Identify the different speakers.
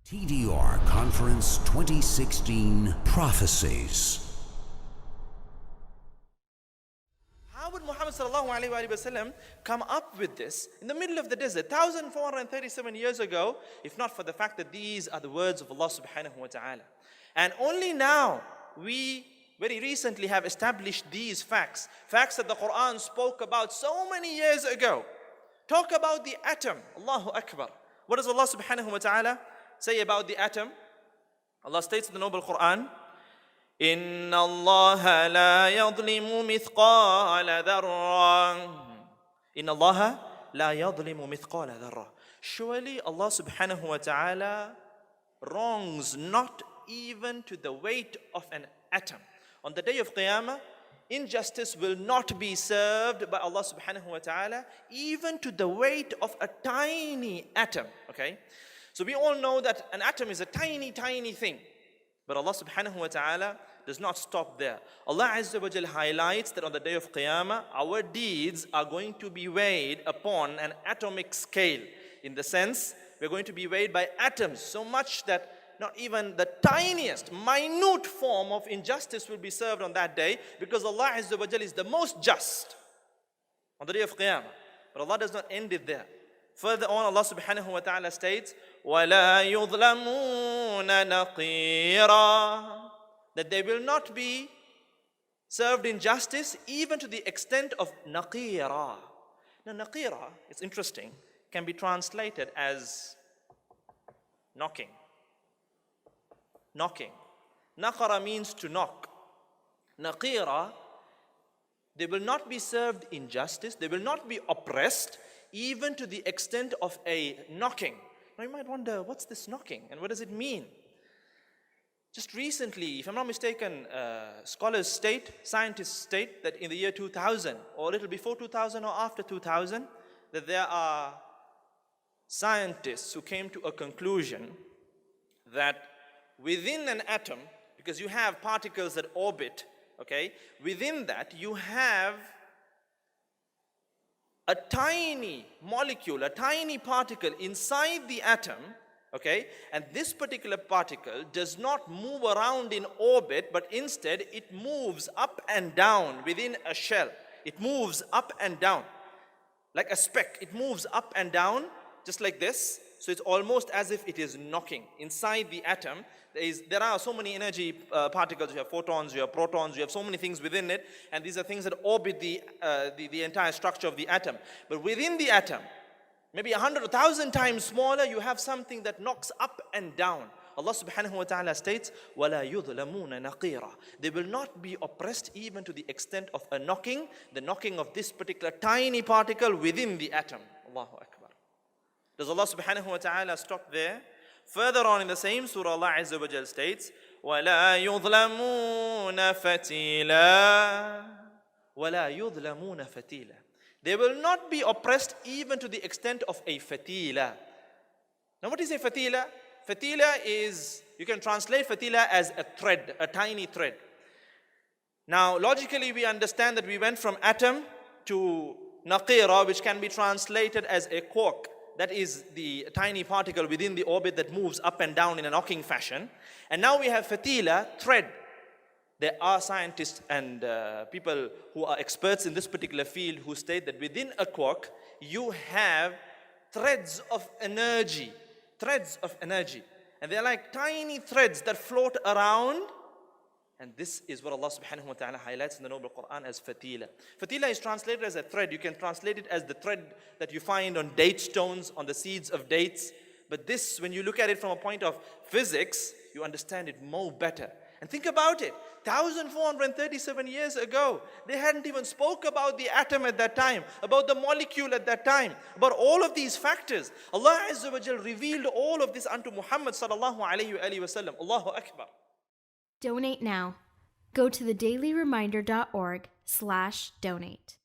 Speaker 1: TDR Conference 2016 Prophecies.
Speaker 2: How would Muhammad sallallahu alaihi wasallam come up with this in the middle of the desert 1437 years ago, if not for the fact that these are the words of Allah subhanahu wa ta'ala? And only now we very recently have established these facts that the Quran spoke about so many years ago. Talk about the atom. Allahu Akbar. What does Allah subhanahu wa ta'ala say about the atom? Allah states in the noble Quran, إِنَّ اللَّهَ لَا يَظْلِمُ مِثْقَالَ ذَرَّةٍ إِنَّ اللَّهَ لَا يَظْلِمُ مِثْقَالَ ذَرَّةٍ. Surely Allah subhanahu wa ta'ala wrongs not even to the weight of an atom. On the day of Qiyamah, injustice will not be served by Allah subhanahu wa ta'ala even to the weight of a tiny atom. Okay? So we all know that an atom is a tiny, tiny thing. But Allah subhanahu wa ta'ala does not stop there. Allah Azza wa Jal highlights that on the day of Qiyamah, our deeds are going to be weighed upon an atomic scale. In the sense, we're going to be weighed by atoms, so much that not even the tiniest, minute form of injustice will be served on that day, because Allah Azza wa Jal is the most just on the day of Qiyamah. But Allah does not end it there. Further on, Allah subhanahu wa ta'ala states, وَلَا يُظْلَمُونَ نَقِيرًا, that they will not be served injustice even to the extent of naqira. Now naqira, it's interesting, can be translated as knocking. Knocking. Naqara means to knock. Naqira, they will not be served injustice, they will not be oppressed even to the extent of a knocking. Now you might wonder, what's this knocking and what does it mean? Just recently, if I'm not mistaken, scholars state, scientists state that in the year 2000 or a little before 2000 or after 2000, that there are scientists who came to a conclusion that within an atom, because you have particles that orbit, okay, within that you have a tiny molecule, a tiny particle inside the atom, okay, and this particular particle does not move around in orbit, but instead it moves up and down within a shell. It moves up and down like a speck. It moves up and down just like this. So it's almost as if it is knocking inside the atom. There are so many energy particles. You have photons, you have protons, you have so many things within it, and these are things that orbit the entire structure of the atom. But within the atom, maybe 100 or 1,000 times smaller, you have something that knocks up and down. Allah subhanahu wa ta'ala states, وَلَا يُظْلَمُونَ نَقِيرًا. They will not be oppressed even to the extent of a knocking, the knocking of this particular tiny particle within the atom. Allahu Akbar. Does Allah subhanahu wa ta'ala stop there? Further on in the same surah, Allah Azza wa Jal states, وَلَا يُظْلَمُونَ فَتِيلًا وَلَا يُظْلَمُونَ فَتِيلًا. They will not be oppressed even to the extent of a fatila. Now what is a fatila? Fatila is, you can translate fatila as a thread, a tiny thread. Now logically we understand that we went from atom to naqira, which can be translated as a quark. That is the tiny particle within the orbit that moves up and down in a knocking fashion. And now we have fatila, thread. There are scientists and people who are experts in this particular field who state that within a quark, you have threads of energy. Threads of energy. And they're like tiny threads that float around. And this is what Allah subhanahu wa ta'ala highlights in the noble Quran as fatila. Fatila is translated as a thread. You can translate it as the thread that you find on date stones, on the seeds of dates. But this, when you look at it from a point of physics, you understand it more better. And think about it. 1437 years ago, they hadn't even spoke about the atom at that time, about the molecule at that time, about all of these factors. Allah Azza wa Jal revealed all of this unto Muhammad sallallahu alayhi wa sallam. Allahu Akbar.
Speaker 3: Donate now. Go to thedailyreminder.org/donate.